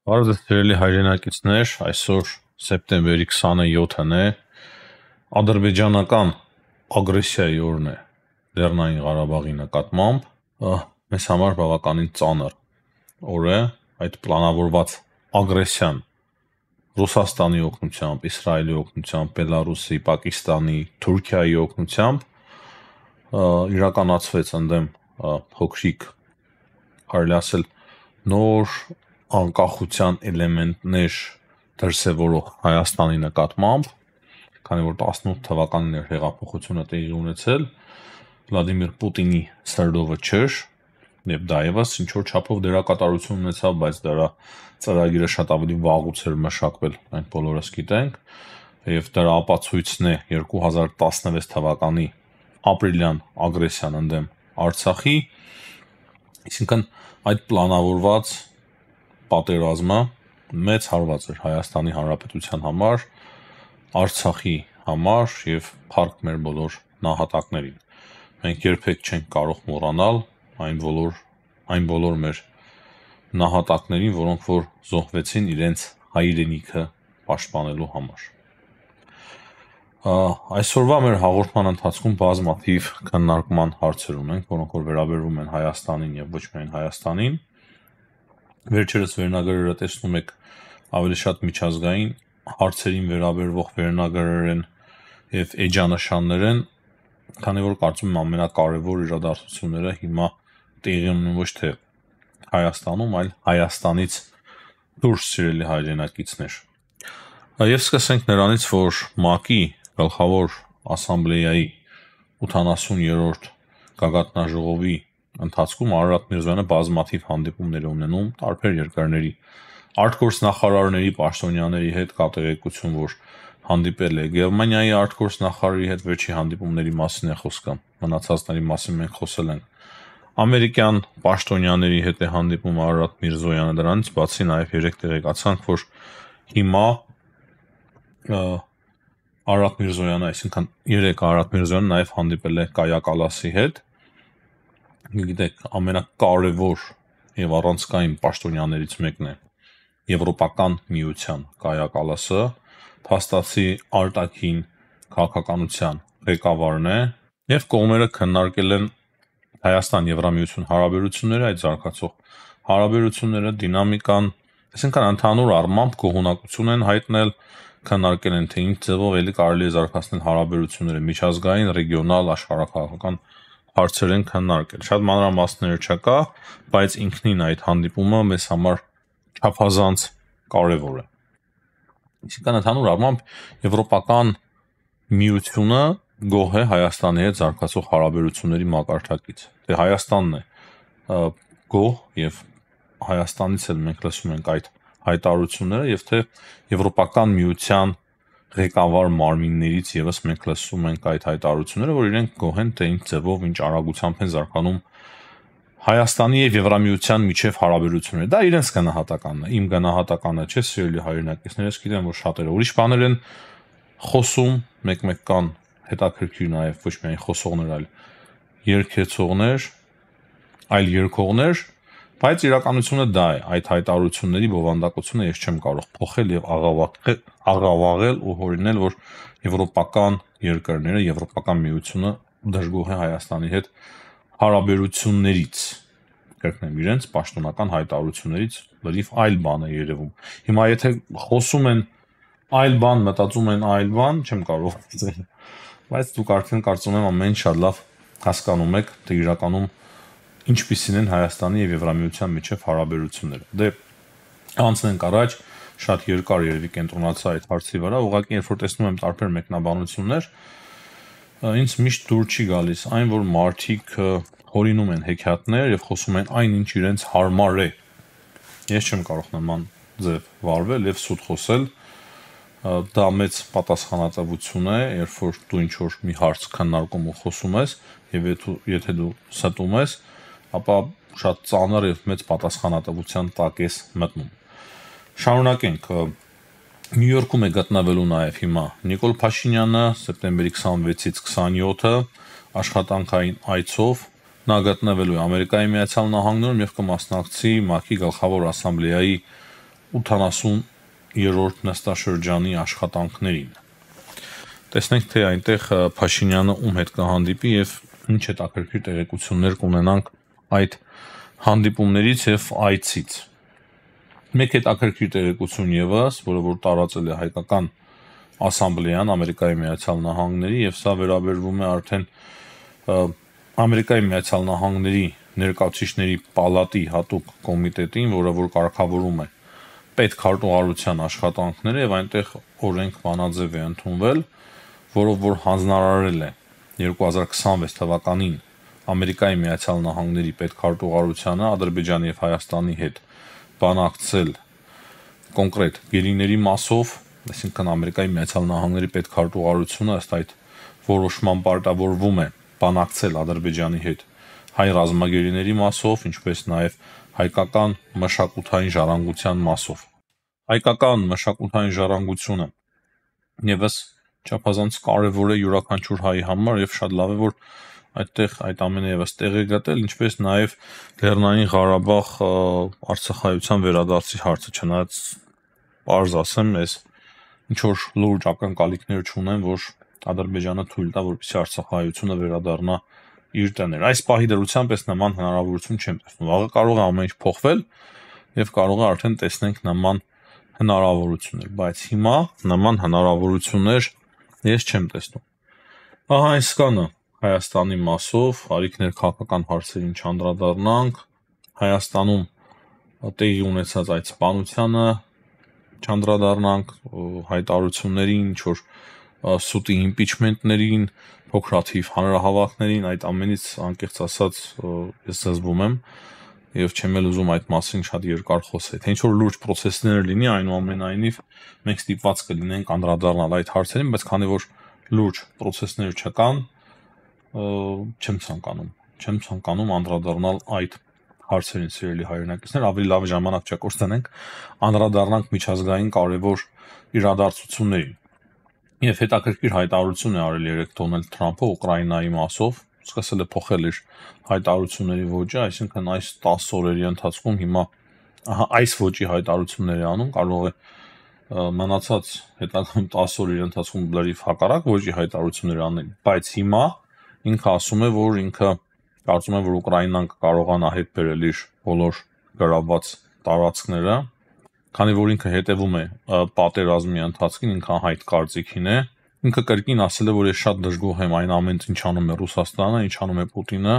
Բարև ձեզ սիրելի հայրենակիցներ, այսօր սեպտեմբերի 27-ն է, ադրբեջանական ագրեսիայի օրն է Լեռնային Ղարաբաղի նկատմամբ, մեզ համար բավականին ծանր օր է, այդ պլանավորված ագրեսիան Ռուսաստանի օգնությամբ, Իսրայելի օգնությամբ, Բելարուսի, Պակիստանի, Թուրքիայի օգնությամբ իրականացվեց ընդդեմ փոքրիկ, կարելի ասել նոր անկախության էլեմենտներ դրսևորող Հայաստանի նկատմամբ, քանի որ 18 թվականին էր հեղափոխությունը տեղի ունեցել, Վլադիմիր Պուտինի սրդովը չէր, եւ դա եւս ինչ որ չափով դերակատարություն ունեցավ, բայց դրա ծրագիրը շատ ավելի վաղուց էր մշակվել, մենք բոլորս գիտենք, եւ դրա ապացույցն է 2016 թվականի ապրիլյան ագրեսիան ընդդեմ Արցախի, այսինքն այդ պլանավորված պատերազմը մեծ հարված էր Հայաստանի Հանրապետության համար, Արցախի համար եւ փառք մեր բոլոր նահատակներին։ Մենք երբեք չենք կարող մոռանալ այն բոլոր մեր նահատակներին, որոնք որ զոհվեցին իրենց հայրենիքը պաշտպանելու համար։ Այսօրվա մեր հաղորդման ընթացքում բազմաթիվ քննարկման հարցեր ունենք, որոնք որ վերաբերվում են Հայաստանին եւ ոչ միայն Հայաստանին։ Վերջերս վերնագրերը տեսնում եք ավելի շատ միջազգային հարցերին վերաբերող վերնագրեր են եւ էջանշաններ են, քանի որ կարծում եմ ամենակարևոր իրադարձությունները հիմա տեղի ունեն ոչ թե Հայաստանում, այլ Հայաստանից դուրս սիրելի հայրենակիցներ։ Եվ սկսենք նրանից, որ ՄԱԿ-ի գլխավոր ասամբլեայի 80-րդ գագաթնաժողովի ընթացքում Արարատ Միրզոյանը բազմաթիվ հանդիպումներ ունենում տարբեր երկրների արտգործնախարարների, պաշտոնյաների հետ կատեղեկություն, որ հանդիպել է Գերմանիայի արտգործնախարարի հետ, վերջի հանդիպումների մասին է խոսքը, մնացածների մասին մենք խոսել ենք։ Ամերիկյան պաշտոնյաների հետ է հանդիպում Արարատ Միրզոյանը, դրանից բացի նաև երեք տեղեկացանք, որ հիմա Արարատ Միրզոյանը, այսինքն երեք Արարատ Միրզոյանը նաև հանդիպել է Կայա Կալասի հետ։ Գիտեք, ամենակարևոր եւ առանցքային պաշտոնյաներից մեկն է Եվրոպական միության Կայա Կալասը, փաստացի արտաքին քաղաքականության ղեկավարն է եւ կողմերը քննարկել են Հայաստան-Եվրամիություն հարաբերությունները, այդ զարգացող հարաբերությունները, դինամիկան, այսինքն ընդհանուր առմամբ գոհունակություն են հայտնել, քննարկել են թե ինչ ձևով էլի կարելի է զարգացնել հարաբերությունները, միջազգային, ռեգիոնալ, աշխարհակաղակական հարցեր են քննարկել։ Շատ մանրամասներ չկա, բայց ինքնին այդ հանդիպումը մեզ համար չափազանց կարևոր է։ Այսինքն ընդհանուր առմամբ Եվրոպական միությունը գոհ է Հայաստանի հետ զարգացող հարաբերությունների մակարդակից։ Թե Հայաստանն է գոհ եւ Հայաստանից էլ մենք լսում ենք այդ հայտարարությունները եւ թե Եվրոպական միության ղեկավար մարմիններից եւս մենք լսում ենք այդ հայտարարությունները, որ իրենք գոհ են թե ինչ ձևով, ինչ արագությամբ են զարգանում Հայաստանի եւ Եվրամիության միջև հարաբերությունները։ Դա իրենց գնահատականն է, իմ գնահատականը չէ, սիրելի հայրենակիցներ, ես գիտեմ, որ շատերը ուրիշ բաներ են խոսում, մեկ-մեկ կան հետաքրքիր նաեւ ոչ միայն խոսողներ, այլ երգեցողներ, այլ երկողներ, բայց իրականությունը դա է, այդ հայտարարությունների բովանդակությունը ես չեմ կարող փոխել եւ աղավաղել ու հորինել, որ եվրոպական երկրները, Եվրոպական միությունը դժգոհ է Հայաստանի հետ հարաբերություններից, կրկնեմ, իրենց պաշտոնական հայտարարություններից լրիվ այլ բան է երևում։ Հիմա եթե խոսում են այլ բան, մտածում են այլ բան, չեմ կարող ասել, բայց դուք արդեն կարծում եմ ամեն շատ լավ հասկանում եք, թե իրականում ինչպիսին են Հայաստանի եւ Եվրամիության միջև հարաբերությունները։ Դե անցնենք առաջ, շատ երկար երևի կենտրոնացա այդ հարցի վրա, ուղղակի երբ որ տեսնում եմ տարբեր մեկնաբանություններ, ինձ միշտ դուր չի գալիս այն, որ մարդիկ հորինում են հեքիաթներ եւ խոսում են այն, ինչ իրենց հարմար է։ Ես չեմ կարող նման ձև վարվել եւ սուտ խոսել, դա մեծ պատասխանատվություն է, երբ որ դու ինչ որ մի հարց քննարկում ու խոսում ես եւ եթե դու ստում ես, ապա շատ ծանր եւ մեծ պատասխանատվության տակ ես մտնում։ Շարունակենք։ Նյու Յորքում է գտնվելու նաեւ հիմա Նիկոլ Փաշինյանը սեպտեմբերի 26-ից 27-ը աշխատանքային այցով, նա գտնվելու է Ամերիկայի Միացյալ Նահանգներում եւ կմասնակցի ՄԱԿ-ի գլխավոր ասամբլեայի 80-րդ նստաշրջանի աշխատանքներին։ Տեսնենք, թե այնտեղ Փաշինյանը ում հետ կհանդիպի եւ ինչ հետաքրքիր տեղեկություններ կունենանք այդ հանդիպումներից եւ այցից։ Մեկ հետաքրքիր տեղեկություն եւս, որը որ տարածել է հայկական ասամբլեան Ամերիկայի Միացյալ Նահանգների, եւ սա վերաբերվում է արդեն Ամերիկայի Միացյալ Նահանգների ներկայացուցիչների պալատի հատուկ կոմիտետին, որը որ կարգավորում է պետքարտուղարության աշխատանքները, եւ այնտեղ օրենք բանաձև է ընդունվել, որով որ հանձնարարել է 2026 թվականին Ամերիկայի Միացյալ Նահանգների պետքարտուղարությանը Ադրբեջանի եւ Հայաստանի հետ բանակցել կոնկրետ գերիների մասով, այսինքն Ամերիկայի Միացյալ Նահանգների պետքարտուղարությունը ըստ այդ որոշման պարտավորվում է բանակցել Ադրբեջանի հետ հայ ռազմագերիների մասով, ինչպես նաեւ հայկական մշակութային ժառանգության մասով։ Հայկական մշակութային ժառանգությունը եւս չափազանց կարեւոր է յուրաքանչյուր հայի համար եւ շատ լավ է, որ այդտեղ այդ ամենը եւս տեղ է գտել, ինչպես նաեւ Լեռնային Ղարաբաղ Արցախայցյան վերադարձի հարցը, չնայած պարզ ասեմ, ես ինչ որ լուրջ ակնկալիքներ չունեմ, որ Ադրբեջանը թույլ տա, որպեսզի Արցախայցյանը վերադառնա իր տներ։ Այս պահի դրությամբ ես նման հնարավորություն չեմ տեսնում։ Վաղը կարող է ամեն ինչ փոխվել եւ կարող է արդեն տեսնենք նման հնարավորություններ, բայց հիմա նման հնարավորություններ ես չեմ տեսնում։ Ահա այս կանը Հայաստանի մասով արիքներ քաղաքական հարցերին չանդրադառնանք, Հայաստանում տեղի ունեցած այդ սպանությանը չանդրադառնանք, հայտարարություններին, ինչ որ սուտի իմպիչմենտներին, փոքրաթիվ հանրահավաքներին, այդ ամենից անկեղծ ասած ես զզվում եմ եւ չեմ էլ ուզում այդ մասին շատ երկար խոսել։ Թե ինչ որ լուրջ process-ներ լինի, այնուամենայնիվ մենք ստիպված կլինենք անդրադառնալ այդ հարցերին, բայց քանի որ լուրջ process-ներ չկան, չեմ ցանկանում անդրադառնալ այդ հարցերին, սիրելի հայրենակիցներ, ավելի լավ ժամանակ չկորցնենք, անդրադառնանք միջազգային կարևոր իրադարձություններին։ Եվ հետաքրքիր հայտարարություն է արել երեք Դոնալդ Թրամփը Ուկրաինայի մասով, սկսել է փոխել իր հայտարարությունների ոճը, այսինքն այս 10 օրերի ընթացքում հիմա այս ոճի հայտարարություններ է անում, կարող է մնացած հետագայում 10 օրերի ընթացքում լրիվ հակառակ ոճի հայտարարություններ անել, բայց հիմա ինքը ասում է, որ ինքը կարծում է, որ Ուկրաինան կկարողանա հետ բերել իր բոլոր գրավված տարածքները, քանի որ ինքը հետևում է պատերազմի ընթացքին, ինքը հայտ կարծիքին է, ինքը կրկին ասել է, որ ես շատ դժգոհ եմ այն ամենից, ինչ անում է Ռուսաստանը, ինչ անում է Պուտինը,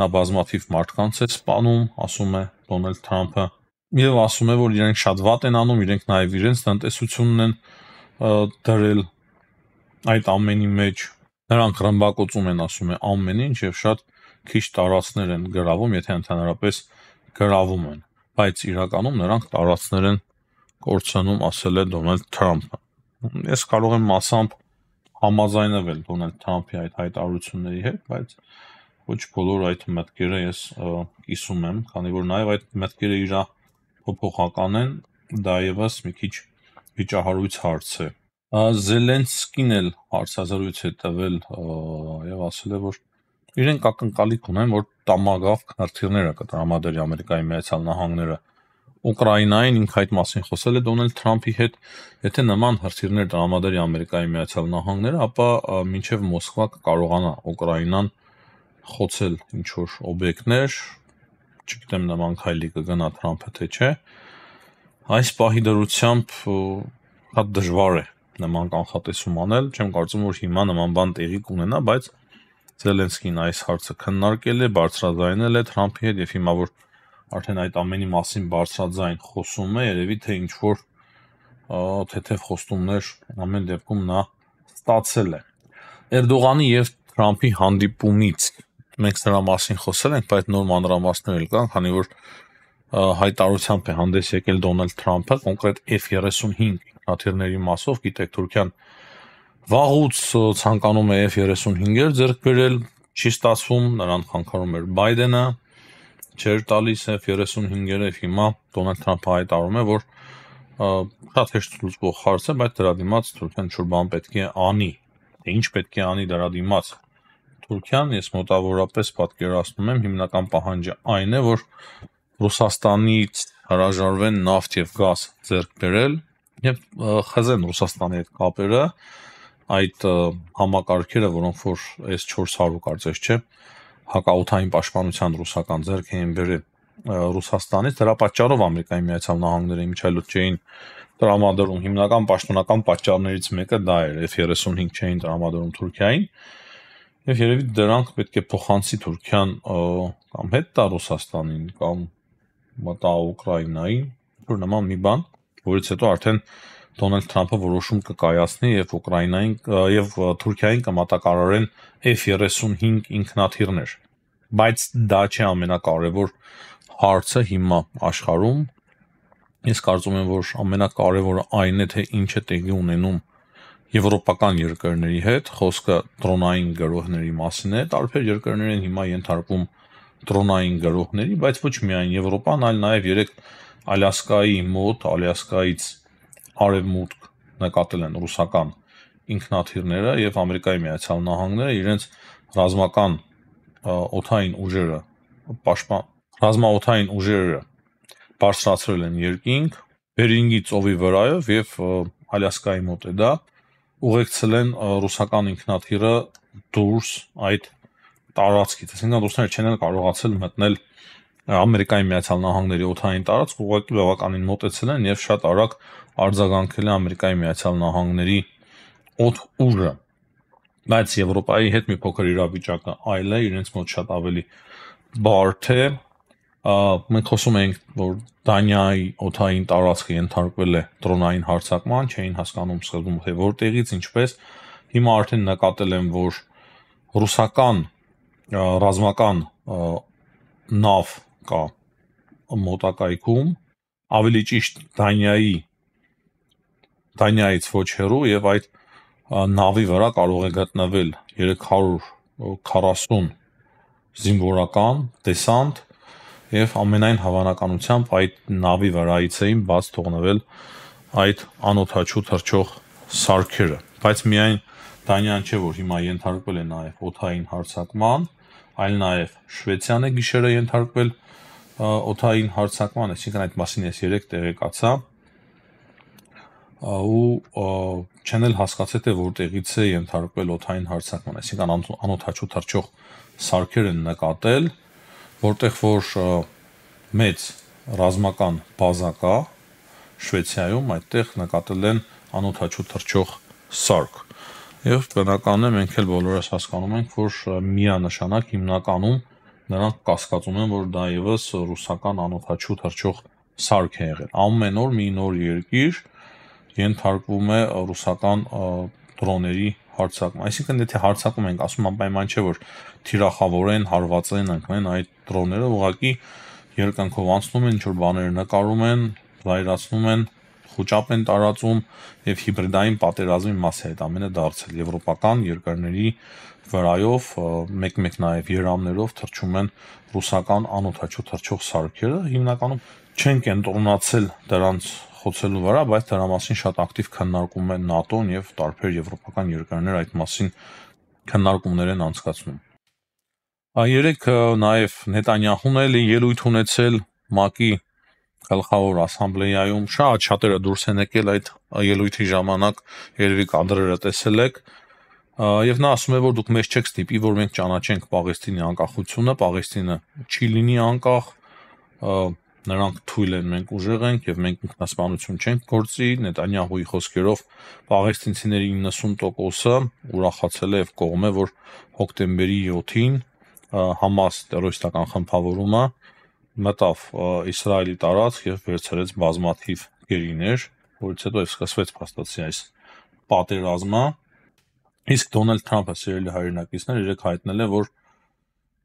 նա բազմաթիվ մարդկանց է սպանում, ասում է Դոնալդ Թրամփը, եւ ասում է, որ իրենք շատ վատ են անում, իրենք նաեւ իրենց տնտեսությունն են դրել այդ ամենի մեջ, նրանք ռմբակոծում են, ասում է ամեն ինչ եւ շատ քիչ տարածքներ են գրավում, եթե ընդհանրապես գրավում են, բայց իրականում նրանք տարածքներ են կորցնում, ասել է Դոնալդ Թրամփը։ Ես կարող եմ մասամբ համաձայնվել Դոնալդ Թրամփի այդ հայտարարությունների հետ, բայց ոչ բոլոր այդ մտքերը ես կիսում եմ, քանի որ նաեւ այդ մտքերը իր փոփոխական են, դա եւս մի քիչ վիճահարույց հարց է։ Զելենսկին էլ հարցազրույց է տվել եւ ասել է, որ իրենք ակնկալիք ունեն, որ տամագավ քննարկումները կտրամադրի Ամերիկայի Միացյալ Նահանգները Ուկրաինային, ինքը այդ մասին խոսել է Դոնալդ Թրամփի հետ, եթե նման հրթիռներ տրամադրի Ամերիկայի Միացյալ Նահանգները, ապա մինչև Մոսկվա կկարողանա Ուկրաինան խոցել ինչ որ օբյեկտներ, չգիտեմ նման քայլի կգնա Թրամփը թե չէ։ Այս պահի դրությամբ շատ դժվար է նման կանխատեսում անել, չեմ կարծում, որ հիմա նման բան տեղի կունենա, բայց Զելենսկին այս հարցը քննարկել է, բարձրաձայնել է Թրամփի հետ եւ հիմա որ արդեն այդ ամենի մասին բարձրաձայն խոսում է, երևի թե ինչ որ թեթև խոստումներ ամեն դեպքում նա ստացել է։ Էրդողանի եւ Թրամփի հանդիպումից մենք նրա մասին խոսել ենք, բայց նոր մանրամասներ էլ կան, քանի որ հայտարարությամբ է հանդես եկել Դոնալդ Թրամփը կոնկրետ F-35 հրթիռների մասով, գիտեք, Թուրքիան վաղուց ցանկանում է F-35-եր ձեռք բերել, չի ստացվում, նրան խանգարում էր Բայդենը, չէր տալիս F-35-երը, հիմա Դոնալդ Թրամփը հայտարարում է, որ շատ հեշտ լուծվող հարց է, բայց դրա դիմաց Թուրքիան ինչ-որ բան պետք է անի։ Ինչ պետք է անի դրա դիմաց Թուրքիան, ես մոտավորապես պատկերացնում եմ, հիմնական պահանջը այն է, որ Ռուսաստանից հրաժարվեն նավթ եւ գազ ձեռք բերել եւ խզեն Ռուսաստանի հետ կապերը, այդ համակարգերը, որոնք որ S400 կարծես չէ, հակաօդային պաշտպանության ռուսական ձեռք էին բերել Ռուսաստանից, դրա պատճառով Ամերիկայի Միացյալ Նահանգները իմիջիայլոց չէին տրամադրում, հիմնական պաշտոնական պատճառներից մեկը դա էր, F-35 չէին տրամադրում Թուրքիային, եւ երևի դրանք պետք է փոխանցի Թուրքիան կամ հետ տա Ռուսաստանին կամ մտա Ուկրաինային, որ նման մի բան, որից հետո արդեն Դոնալդ Թրամփը որոշում կկայացնի եւ Ուկրաինային եւ Թուրքիային կմատակարարեն F-35 ինքնաթիռներ, բայց դա չէ ամենակարևոր հարցը հիմա աշխարհում։ Ես կարծում եմ, որ ամենակարևորը այն է, թե ինչ է տեղի ունենում եվրոպական երկրների հետ, խոսքը դրոնային գրոհների մասին է, տարբեր երկրներ են հիմա ենթարկվում դրոնային գրոհների, բայց ոչ միայն Եվրոպան, այլ նաև երեք Ալյասկայի մոտ, Ալյասկայից արևմուտք նկատել են ռուսական ինքնաթիռները եւ Ամերիկայի Միացյալ Նահանգները իրենց ռազմական օդային ուժերը ռազմաօդային ուժերը բարձրացրել են երկինք Բերինգի ծովի վրայով եւ Ալյասկայի մոտ է դա ուղեկցել են ռուսական ինքնաթիռը դուրս այդ տարածքից, այսինքն ռուսները չեն կարողացել մտնել Ամերիկայի Միացյալ Նահանգների օդային տարածք, ուղղակի բավականին մոտեցել են եւ շատ արագ արձագանքել է Ամերիկայի Միացյալ Նահանգների օդ ուժը, բայց Եվրոպայի հետ մի փոքր իրավիճակը այլ է, իրենց մոտ շատ ավելի բարդ է, մենք խոսում ենք, որ Դանիայի օդային տարածքը ենթարկվել է դրոնային հարձակման, չէին հասկանում սկզբում, թե որտեղից, ինչպես, հիմա արդեն նկատել են, որ ռուսական ռազմական նավ կա մոտակայքում, ավելի ճիշտ Դանիայից ոչ հեռու եւ այդ նավի վրա կարող է գտնվել 340 զինվորական դեսանտ եւ ամենայն հավանականությամբ այդ նավի վրայից էին բաց թողնվել այդ անօդաչու թռչող սարքերը, բայց միայն Դանիան չէ, որ հիմա ենթարկվել է նաեւ օդային հարձակման, այլ նաեւ Շվեդիան է գիշերը ենթարկվել օդային հարձակման, այսինքն այդ մասին ես երեք տեղեկացա ու չեն էլ հասկացել թե որտեղից է ենթարկվել օդային հարձակման, այսինքն անօդաչու թռչող սարքեր են նկատել, որտեղ որ մեծ ռազմական բազա կա Շվեդիայում, այդտեղ նկատել են անօդաչու թռչող սարք։ Եվ բնական է մենք էլ բոլորս հասկանում ենք, որ միանշանակ հիմնականում նրանք կասկածում են, որ դա եւս ռուսական անօդաչու թռչող սարք է եղել։ Ամեն օր մի նոր երկիր ենթարկվում է ռուսական դրոների հարձակման։ Այսինքն եթե հարձակում ենք, ասում անպայման չէ, որ թիրախավորեն, հարվածեն, ընկնեն այդ դրոնները, ուղղակի երկնքով անցնում են, ինչ-որ բաներ նկարում են, զայրացնում են, խոճապ են տարածում եւ հիբրիդային պատերազմի մաս է այդ ամենը դարձել եվրոպական երկրների վրայով, մեկ-մեկ նաեւ երամներով թռչում են ռուսական անօդաչու թռչող սարքերը, հիմնականում չեն կենտրոնացել դրանց խոցելու վրա, բայց դրա մասին շատ ակտիվ քննարկում են ՆԱՏՕ-ն եւ տարբեր եվրոպական երկրներ այդ մասին քննարկումներ են անցկացնում։ Երեք նաեւ Նետանյահուն էլ ելույթ ունեցել ՄԱԿ-ի գլխավոր ասամբլեայում, շատերը դուրս են եկել այդ ելույթի ժամանակ, երևի կադրերը տեսել եք, եւ նա ասում է, որ դուք մեզ չեք ստիպի, որ մենք ճանաչենք Պաղեստինի անկախությունը, Պաղեստինը չի լինի անկախ, նրանք թույլ են, մենք ուժեղ ենք եւ մենք ինքնասպանություն չենք գործի, Նետանյահուի խոսքերով պաղեստինցիների 90%-ը ուրախացել է եւ կողմ է, որ հոկտեմբերի 7-ին Համաս տերորիստական խմբավորումը մտավ Իսրայելի տարածք եւ վերցրեց բազմաթիվ գերիներ, որից հետո սկսվեց փաստացի այս պատերազմը։ Իսկ Դոնալդ Թրամփը սիրելի հայրենակիցներ երեք հայտնել է, որ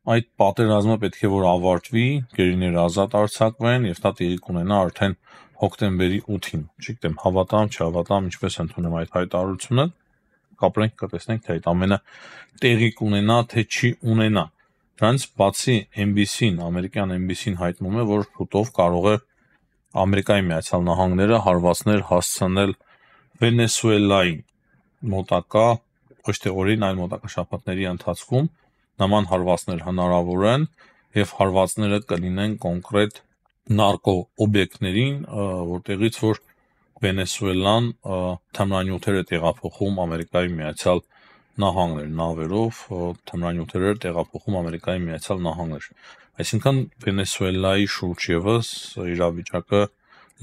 այդ պատերազմը պետք է որ ավարտվի, գերիները ազատ արձակվեն եւ դա տեղի կունենա արդեն հոկտեմբերի 8-ին։ Չգիտեմ, հավատամ, չհավատամ, ինչպես ընդունեմ այդ հայտարարությունը, կապրենք, կտեսնենք, թե այդ ամենը տեղի կունենա, թե չի ունենա։ Դրանից բացի NBC-ն, ամերիկյան NBC-ն հայտնում է, որ շուտով կարող է Ամերիկայի Միացյալ Նահանգները հարվածներ հասցնել Վենեսուելայի մոտակա, ոչ թե օրերին, այլ մոտակա շաբաթների ընթացքում նման հարվածներ հնարավոր են եւ հարվածները կլինեն կոնկրետ նարկո օբյեկտներին, որտեղից որ Վենեսուելան թմրանյութեր է տեղափոխում Ամերիկայի Միացյալ Նահանգներ, նավերով թմրանյութեր է տեղափոխում Ամերիկայի Միացյալ Նահանգներ։ Այսինքն Վենեսուելայի շուրջ եւս իրավիճակը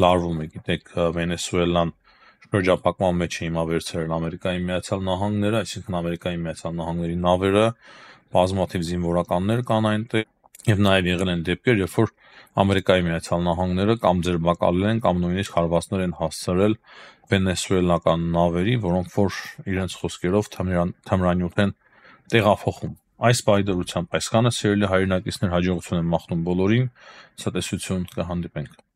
լարվում է։ Գիտեք, Վենեսուելան շրջափակման մեջ է հիմա վերցրել Ամերիկայի Միացյալ Նահանգները, այսինքն Ամերիկայի Միացյալ Նահանգների նավերը, բազմաթիվ զինվորականներ կան այնտեղ, եւ նաեւ եղել են դեպքեր, երբ որ Ամերիկայի Միացյալ Նահանգները կամ ձերբակալել են կամ նույնիսկ հարվածներ են հասցրել վենեսուելական նավերի, որոնք որ իրենց խոսքերով թմրանյութ են տեղափոխում։ Այս պայդրությամբ այսքանը, սիրելի հայրենակիցներ, հաջողություն եմ մաղթում բոլորին, ցտեսություն, կհանդիպենք։